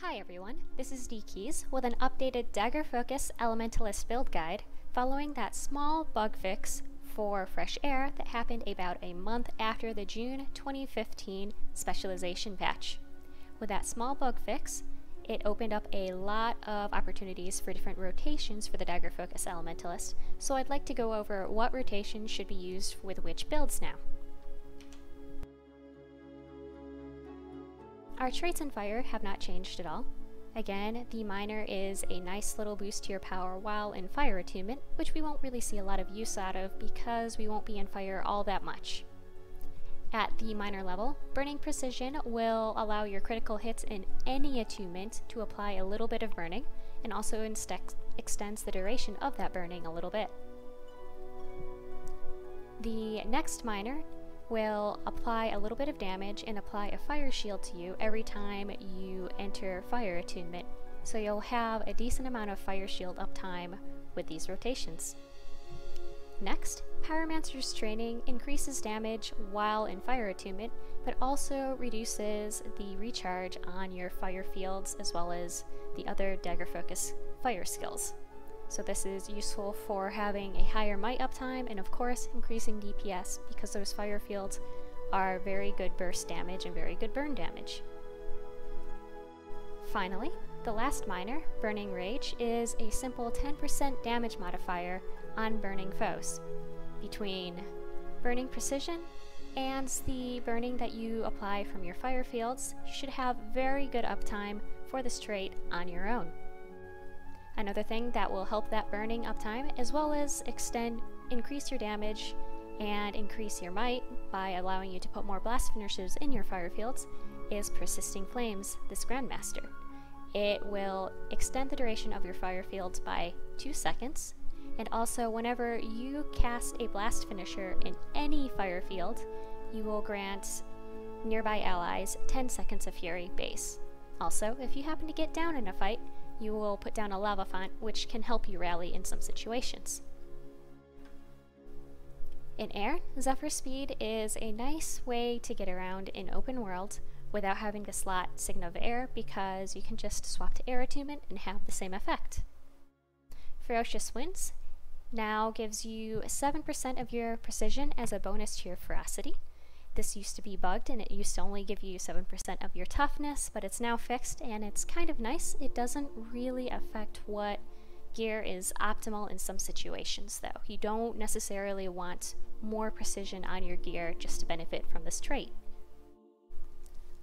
Hi everyone, this is DKeys with an updated Dagger focus Elementalist build guide following that small bug fix for fresh air that happened about a month after the June 2015 specialization patch. With that small bug fix, it opened up a lot of opportunities for different rotations for the Dagger focus Elementalist, so I'd like to go over what rotations should be used with which builds now. Our traits in fire have not changed at all. Again, the minor is a nice little boost to your power while in fire attunement, which we won't really see a lot of use out of because we won't be in fire all that much. At the minor level, burning precision will allow your critical hits in any attunement to apply a little bit of burning, and also extends the duration of that burning a little bit. The next minor will apply a little bit of damage and apply a fire shield to you every time you enter fire attunement, so you'll have a decent amount of fire shield uptime with these rotations. Next, Pyromancer's training increases damage while in fire attunement, but also reduces the recharge on your fire fields as well as the other Dagger focus fire skills. So this is useful for having a higher might uptime and of course increasing DPS because those fire fields are very good burst damage and very good burn damage. Finally, the last minor, Burning Rage, is a simple 10% damage modifier on burning foes. Between burning precision and the burning that you apply from your fire fields, you should have very good uptime for this trait on your own. Another thing that will help that burning uptime, as well as increase your damage and increase your might by allowing you to put more blast finishers in your fire fields, is Persisting Flames, this Grandmaster. It will extend the duration of your fire fields by 2 seconds, and also whenever you cast a blast finisher in any fire field, you will grant nearby allies 10 seconds of Fury base. Also, if you happen to get down in a fight, you will put down a lava font, which can help you rally in some situations. In air, Zephyr Speed is a nice way to get around in open world without having to slot Sign of Air because you can just swap to air attunement and have the same effect. Ferocious Winds now gives you 7% of your precision as a bonus to your ferocity. This used to be bugged and it used to only give you 7% of your toughness, but it's now fixed and it's kind of nice. It doesn't really affect what gear is optimal in some situations though. You don't necessarily want more precision on your gear just to benefit from this trait.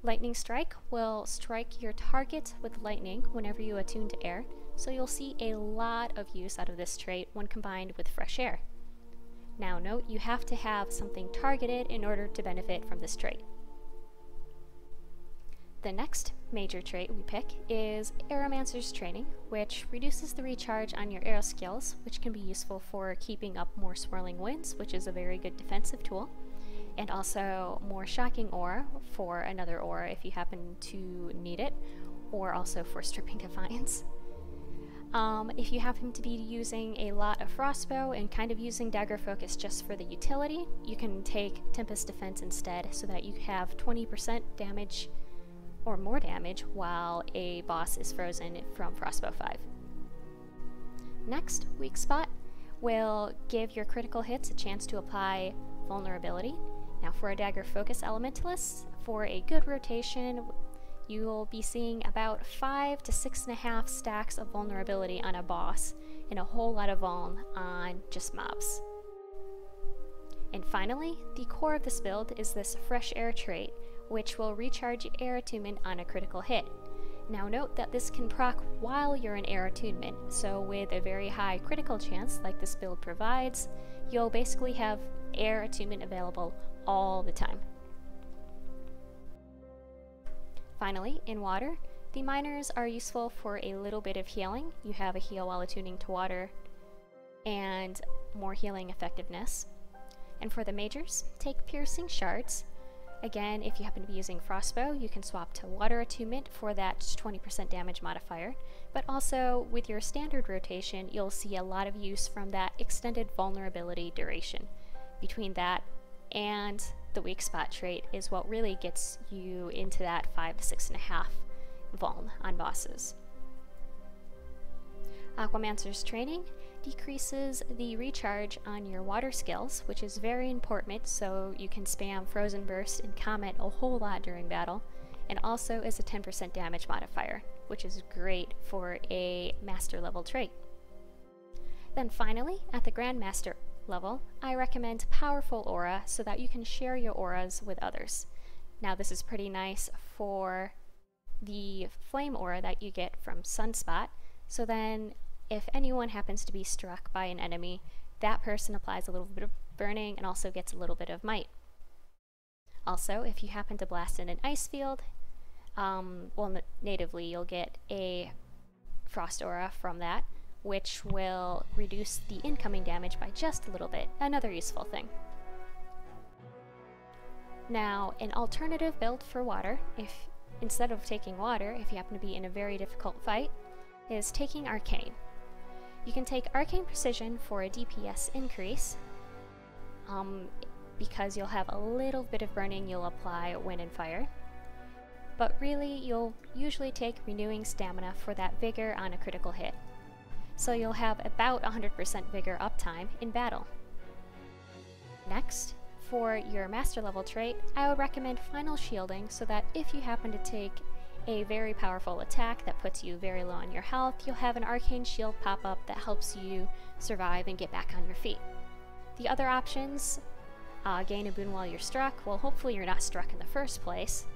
Lightning Strike will strike your target with lightning whenever you attune to air, so you'll see a lot of use out of this trait when combined with fresh air. Now note, you have to have something targeted in order to benefit from this trait. The next major trait we pick is Aeromancer's Training, which reduces the recharge on your air skills, which can be useful for keeping up more swirling winds, which is a very good defensive tool, and also more Shocking Aura for another aura if you happen to need it, or also for Stripping Defiance. If you happen to be using a lot of Frostbow and kind of using Dagger Focus just for the utility, you can take Tempest Defense instead so that you have 20% damage or more damage while a boss is frozen from Frostbow 5. Next, Weak Spot will give your critical hits a chance to apply vulnerability. Now for a Dagger Focus Elementalist, for a good rotation, you will be seeing about 5 to 6.5 stacks of vulnerability on a boss and a whole lot of vuln on just mobs. And finally, the core of this build is this Fresh Air trait, which will recharge air attunement on a critical hit. Now note that this can proc while you're in air attunement, so with a very high critical chance like this build provides, you'll basically have air attunement available all the time. Finally, in water, the minors are useful for a little bit of healing. You have a heal while attuning to water and more healing effectiveness. And for the majors, take Piercing Shards. Again, if you happen to be using Frostbow, you can swap to water attunement for that 20% damage modifier, but also with your standard rotation, you'll see a lot of use from that extended vulnerability duration. Between that and the Weak Spot trait is what really gets you into that 5 to 6.5 vuln on bosses. Aquamancer's training decreases the recharge on your water skills, which is very important so you can spam Frozen Burst and Comet a whole lot during battle, and also is a 10% damage modifier, which is great for a master level trait. Then finally, at the Grandmaster level, I recommend Powerful Aura so that you can share your auras with others. Now this is pretty nice for the flame aura that you get from Sunspot, so then if anyone happens to be struck by an enemy, that person applies a little bit of burning and also gets a little bit of might. Also, if you happen to blast in an ice field, natively you'll get a frost aura from that, which will reduce the incoming damage by just a little bit, another useful thing. Now, an alternative build for water, if instead of taking water, if you happen to be in a very difficult fight, is taking Arcane. You can take Arcane Precision for a DPS increase, because you'll have a little bit of burning you'll apply when in fire, but really you'll usually take Renewing Stamina for that vigor on a critical hit. So you'll have about 100% vigor uptime in battle. Next, for your master level trait, I would recommend Final Shielding so that if you happen to take a very powerful attack that puts you very low on your health, you'll have an Arcane Shield pop up that helps you survive and get back on your feet. The other options, gain a boon while you're struck, well hopefully you're not struck in the first place,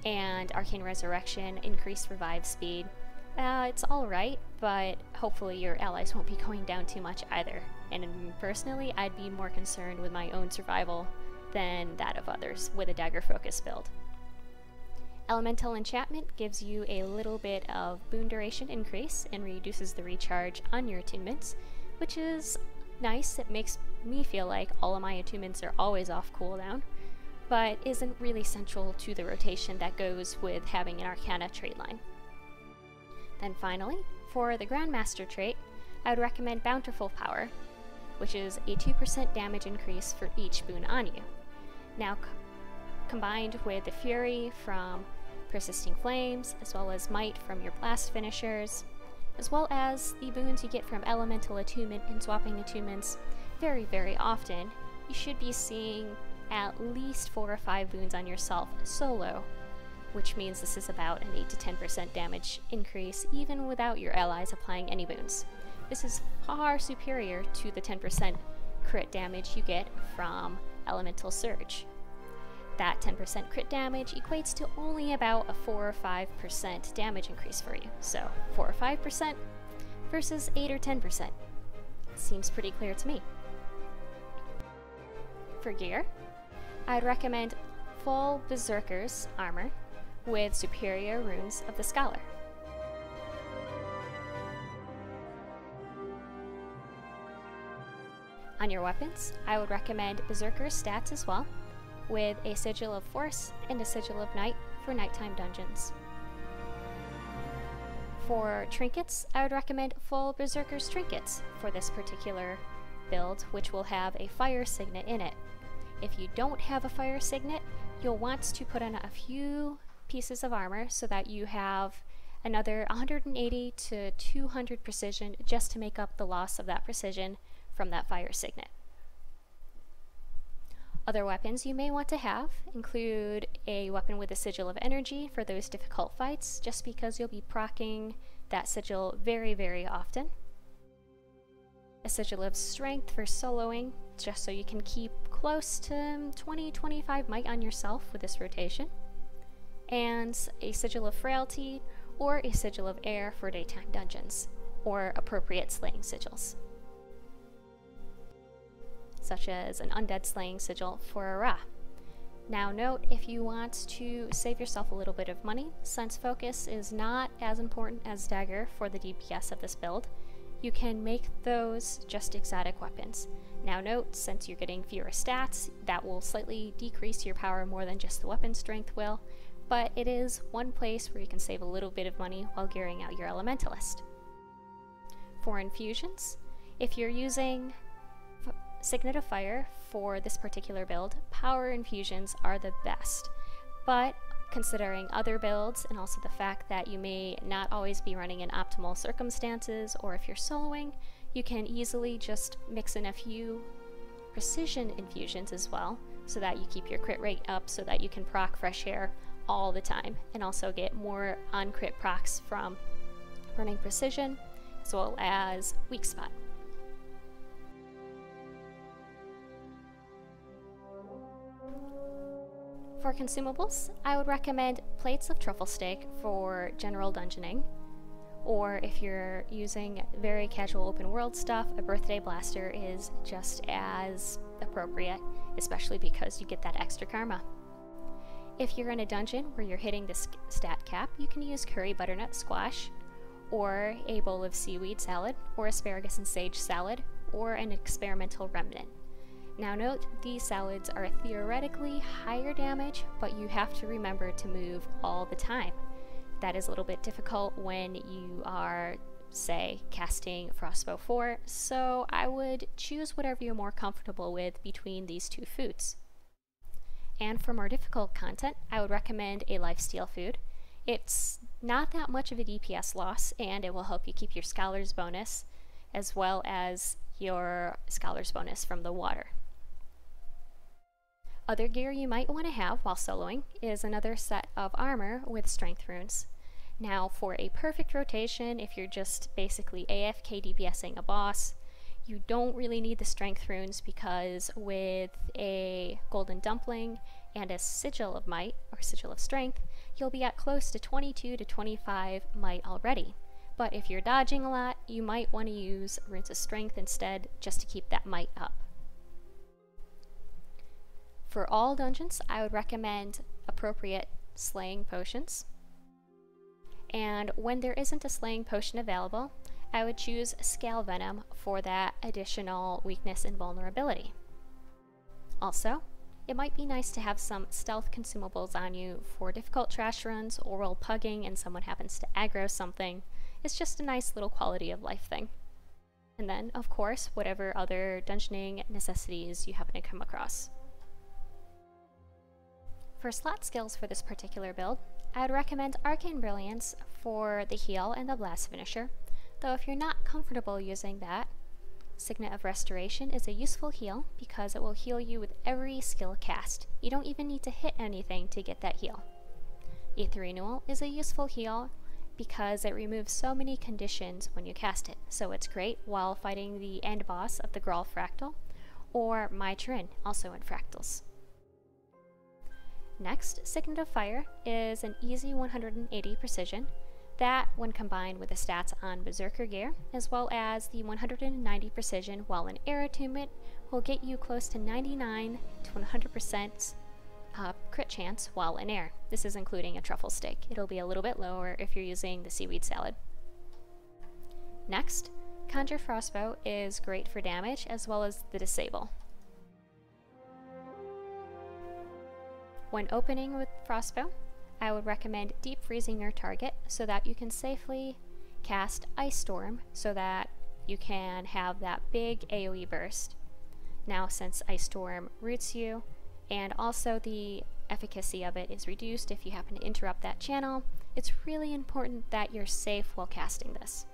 and Arcane Resurrection, increased revive speed. It's alright, but hopefully your allies won't be going down too much either. And personally, I'd be more concerned with my own survival than that of others with a Dagger focus build. Elemental Enchantment gives you a little bit of boon duration increase and reduces the recharge on your attunements, which is nice. It makes me feel like all of my attunements are always off cooldown, but isn't really central to the rotation that goes with having an Arcana trait line. Then finally, for the Grandmaster trait, I would recommend Bountiful Power, which is a 2% damage increase for each boon on you. Now, combined with the Fury from Persisting Flames, as well as Might from your Blast finishers, as well as the boons you get from Elemental Attunement and swapping attunements very, very often, you should be seeing at least 4 or 5 boons on yourself solo, which means this is about an 8 to 10% damage increase even without your allies applying any boons. This is far superior to the 10% crit damage you get from Elemental Surge. That 10% crit damage equates to only about a 4 or 5% damage increase for you. So 4 or 5% versus 8 or 10%. Seems pretty clear to me. For gear, I'd recommend full Berserker's armor with superior runes of the Scholar. On your weapons, I would recommend Berserker's stats as well, with a Sigil of Force and a Sigil of Night for nighttime dungeons. For trinkets, I would recommend full Berserker's trinkets for this particular build, which will have a fire signet in it. If you don't have a fire signet, you'll want to put on a few pieces of armor so that you have another 180 to 200 precision just to make up the loss of that precision from that fire signet. Other weapons you may want to have include a weapon with a Sigil of Energy for those difficult fights, just because you'll be proccing that sigil very, very often. A Sigil of Strength for soloing, just so you can keep close to 20-25 might on yourself with this rotation. And a Sigil of Frailty or a Sigil of Air for daytime dungeons, or appropriate slaying sigils, such as an Undead Slaying Sigil for a Ra. Now note, if you want to save yourself a little bit of money, since focus is not as important as Dagger for the DPS of this build, you can make those just exotic weapons. Now note, since you're getting fewer stats, that will slightly decrease your power more than just the weapon strength will, but it is one place where you can save a little bit of money while gearing out your Elementalist. For infusions, if you're using Signet of Fire for this particular build, power infusions are the best, but considering other builds and also the fact that you may not always be running in optimal circumstances, or if you're soloing, you can easily just mix in a few precision infusions as well, so that you keep your crit rate up so that you can proc fresh hair all the time, and also get more on crit procs from running precision as well as weak spot. For consumables, I would recommend plates of truffle steak for general dungeoning, or if you're using very casual open world stuff, a birthday blaster is just as appropriate, especially because you get that extra karma. If you're in a dungeon where you're hitting the stat cap, you can use curry butternut squash, or a bowl of seaweed salad, or asparagus and sage salad, or an experimental remnant. Now note, these salads are theoretically higher damage, but you have to remember to move all the time. That is a little bit difficult when you are, say, casting Frostbow 4, so I would choose whatever you're more comfortable with between these two foods. And for more difficult content, I would recommend a lifesteal food. It's not that much of a DPS loss, and it will help you keep your Scholar's bonus, as well as your Scholar's bonus from the water. Other gear you might want to have while soloing is another set of armor with strength runes. Now for a perfect rotation, if you're just basically AFK DPSing a boss, you don't really need the strength runes, because with a golden dumpling and a sigil of might, or sigil of strength, you'll be at close to 22 to 25 might already. But if you're dodging a lot, you might want to use runes of strength instead, just to keep that might up. For all dungeons, I would recommend appropriate slaying potions. And when there isn't a slaying potion available, I would choose Scale Venom for that additional weakness and vulnerability. Also, it might be nice to have some stealth consumables on you for difficult trash runs or while pugging and someone happens to aggro something. It's just a nice little quality of life thing. And then, of course, whatever other dungeoning necessities you happen to come across. For slot skills for this particular build, I would recommend Arcane Brilliance for the heal and the blast finisher, though if you're not comfortable using that, Signet of Restoration is a useful heal because it will heal you with every skill cast. You don't even need to hit anything to get that heal. Aether Renewal is a useful heal because it removes so many conditions when you cast it, so it's great while fighting the end boss of the Grawl Fractal, or Mytrin, also in Fractals. Next, Signet of Fire is an easy 180 precision that, when combined with the stats on Berserker gear, as well as the 190 precision while in air attunement, will get you close to 99 to 100% crit chance while in air. This is including a truffle steak. It'll be a little bit lower if you're using the seaweed salad. Next, Conjure Frostbow is great for damage as well as the disable. When opening with Frostbow, I would recommend deep freezing your target so that you can safely cast Ice Storm so that you can have that big AoE burst. Now, since Ice Storm roots you, and also the efficacy of it is reduced if you happen to interrupt that channel, it's really important that you're safe while casting this.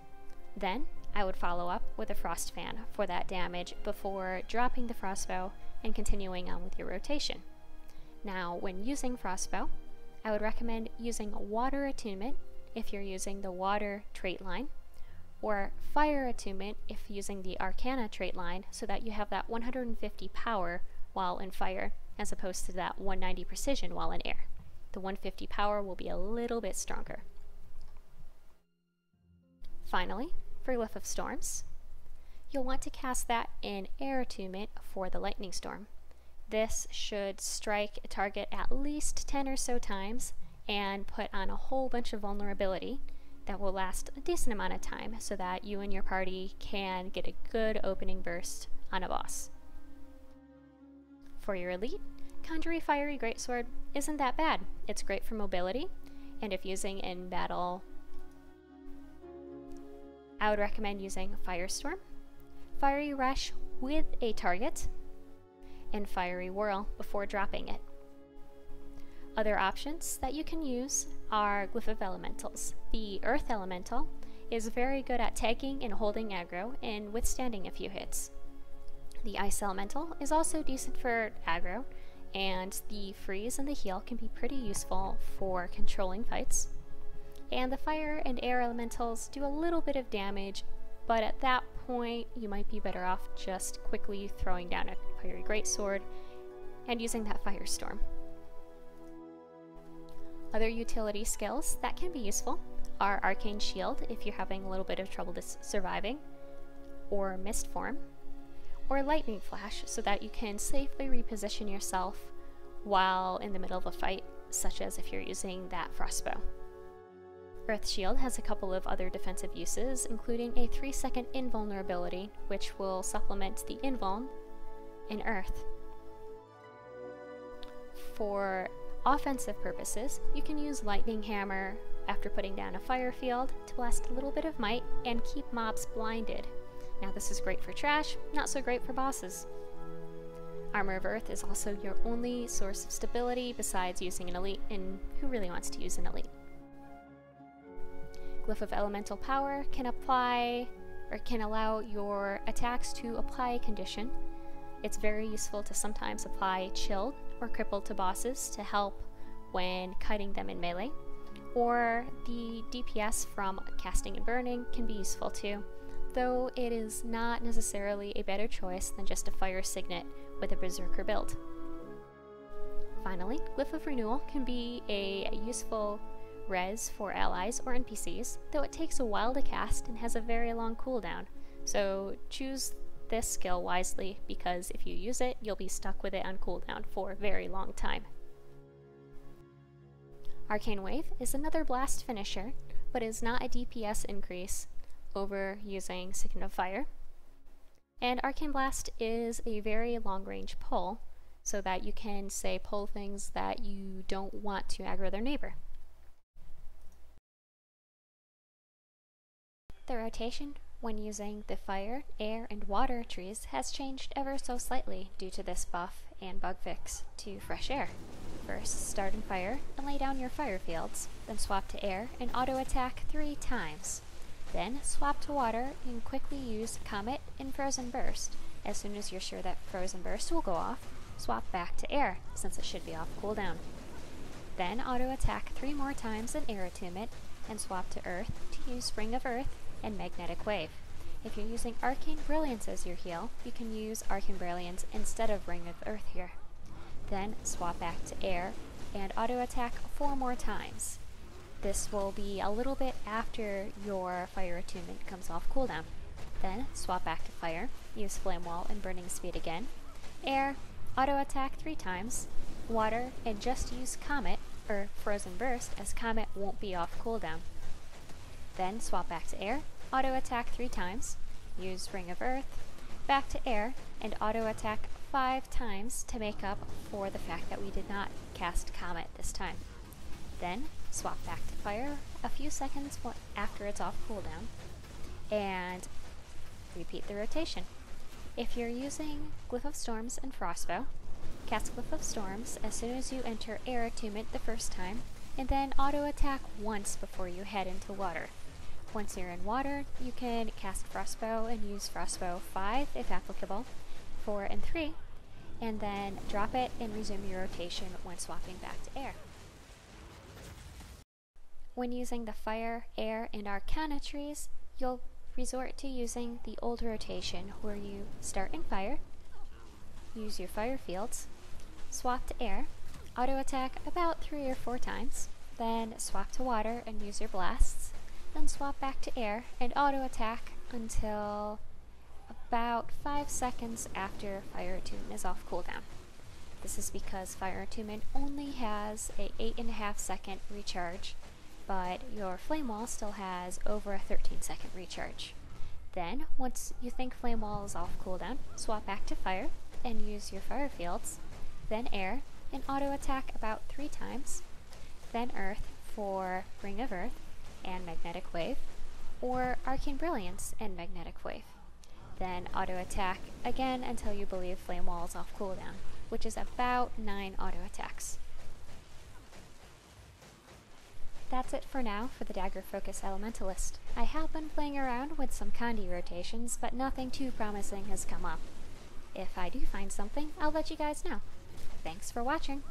Then, I would follow up with a Frost Fan for that damage before dropping the Frostbow and continuing on with your rotation. Now, when using Frostbow, I would recommend using Water Attunement if you're using the Water trait line, or Fire Attunement if using the Arcana trait line, so that you have that 150 power while in fire, as opposed to that 190 precision while in air. The 150 power will be a little bit stronger. Finally, for Glyph of Storms, you'll want to cast that in Air Attunement for the Lightning Storm. This should strike a target at least 10 or so times and put on a whole bunch of vulnerability that will last a decent amount of time so that you and your party can get a good opening burst on a boss. For your elite, Conjury Fiery Greatsword isn't that bad. It's great for mobility, and if using in battle, I would recommend using Firestorm, Fiery Rush with a target, and Fiery Whirl before dropping it. Other options that you can use are Glyph of Elementals. The Earth Elemental is very good at tagging and holding aggro and withstanding a few hits. The Ice Elemental is also decent for aggro, and the Freeze and the Heal can be pretty useful for controlling fights. And the Fire and Air Elementals do a little bit of damage, but at that point you might be better off just quickly throwing down a Fiery Greatsword and using that Firestorm. Other utility skills that can be useful are Arcane Shield if you're having a little bit of trouble surviving, or Mist Form, or Lightning Flash so that you can safely reposition yourself while in the middle of a fight, such as if you're using that Frostbow. Earth Shield has a couple of other defensive uses, including a 3-second invulnerability, which will supplement the invuln in Earth. For offensive purposes, you can use Lightning Hammer after putting down a fire field to blast a little bit of might and keep mobs blinded. Now this is great for trash, not so great for bosses. Armor of Earth is also your only source of stability besides using an elite, and who really wants to use an elite? Glyph of Elemental Power can apply, or can allow your attacks to apply a condition. It's very useful to sometimes apply Chilled or Crippled to bosses to help when kiting them in melee. Or the DPS from Casting and Burning can be useful too, though it is not necessarily a better choice than just a Fire Signet with a Berserker build. Finally, Glyph of Renewal can be a useful res for allies or NPCs, though it takes a while to cast and has a very long cooldown, so choose this skill wisely because if you use it, you'll be stuck with it on cooldown for a very long time. Arcane Wave is another blast finisher, but is not a DPS increase over using Signet of Fire. And Arcane Blast is a very long-range pull, so that you can, say, pull things that you don't want to aggro their neighbor. The rotation when using the fire, air, and water trees has changed ever so slightly due to this buff and bug fix to fresh air. First, start in fire and lay down your fire fields, then swap to air and auto-attack 3 times. Then swap to water and quickly use Comet and Frozen Burst. As soon as you're sure that Frozen Burst will go off, swap back to air, since it should be off cooldown. Then auto-attack 3 more times in Air Attunement, and swap to Earth to use Ring of Earth and Magnetic Wave. If you're using Arcane Brilliance as your heal, you can use Arcane Brilliance instead of Ring of Earth here. Then swap back to air and auto-attack 4 more times. This will be a little bit after your Fire Attunement comes off cooldown. Then swap back to fire, use Flame Wall and Burning Speed again, air, auto-attack 3 times, water, and just use Comet or Frozen Burst as Comet won't be off cooldown. Then swap back to air, auto-attack 3 times, use Ring of Earth, back to air, and auto-attack 5 times to make up for the fact that we did not cast Comet this time. Then swap back to fire a few seconds after it's off cooldown, and repeat the rotation. If you're using Glyph of Storms and Frostbow, cast Glyph of Storms as soon as you enter Air Attunement the first time, and then auto-attack once before you head into water. Once you're in water, you can cast Frostbow and use Frostbow 5 if applicable, 4 and 3, and then drop it and resume your rotation when swapping back to air. When using the fire, air, and arcana trees, you'll resort to using the old rotation where you start in fire, use your fire fields, swap to air, auto-attack about 3 or 4 times, then swap to water and use your blasts, then swap back to air and auto-attack until about 5 seconds after Fire Attunement is off cooldown. This is because Fire Attunement only has a 8.5 second recharge, but your Flame Wall still has over a 13-second recharge. Then, once you think Flame Wall is off cooldown, swap back to fire and use your fire fields, then air, and auto-attack about 3 times, then earth for Ring of Earth and Magnetic Wave, or Arcane Brilliance and Magnetic Wave. Then auto-attack again until you believe Flame Wall is off cooldown, which is about 9 auto-attacks. that's it for now for the Dagger Focus Elementalist. I have been playing around with some Condi rotations, but nothing too promising has come up. If I do find something, I'll let you guys know. Thanks for watching!